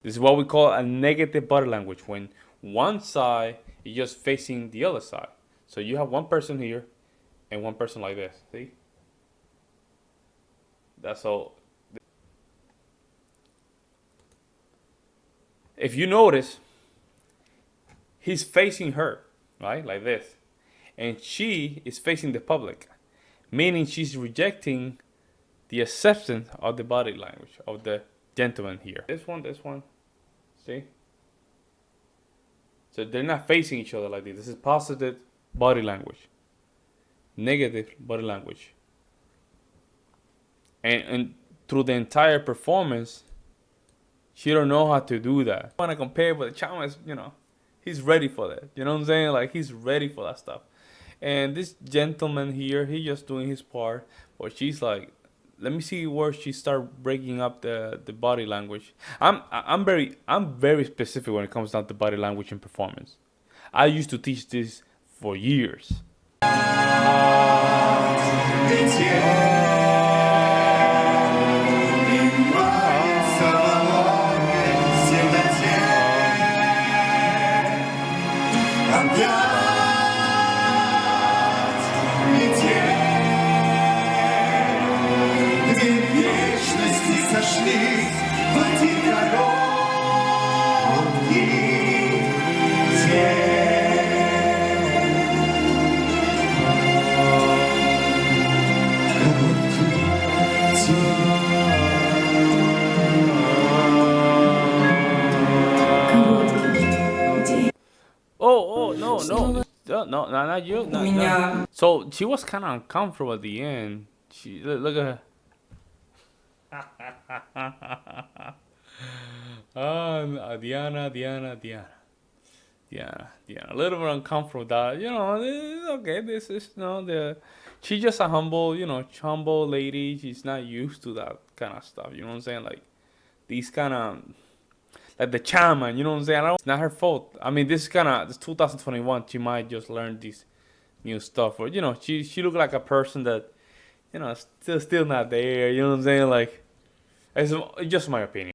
This is what we call a negative body language, when one side is just facing the other side. So you have one person here and one person like this. See? That's all. If you notice, he's facing her, right? Like this. And she is facing the public, meaning she's rejecting the acceptance of the body language of the gentleman here. This one. See? So they're not facing each other like this. This is positive body language, negative body language. And through the entire performance, she don't know how to do that. I want to compare, but the Chama is, he's ready for that. You know what I'm saying? Like, he's ready for that stuff. And this gentleman here, he just doing his part. But she's like, let me see where she start breaking up the body language. I'm very specific when it comes down to body language and performance. I used to teach this for years. No, not you. No. So she was kind of uncomfortable at the end. She look at her. Oh, Diana. A little bit uncomfortable with that. Okay. This is she's just a humble, humble lady. She's not used to that kind of stuff. You know what I'm saying? Like these kind of. Like the chairman, you know what I'm saying? It's not her fault. I mean, this 2021. She might just learn this new stuff, or she look like a person that, still not there. You know what I'm saying? Like, it's just my opinion.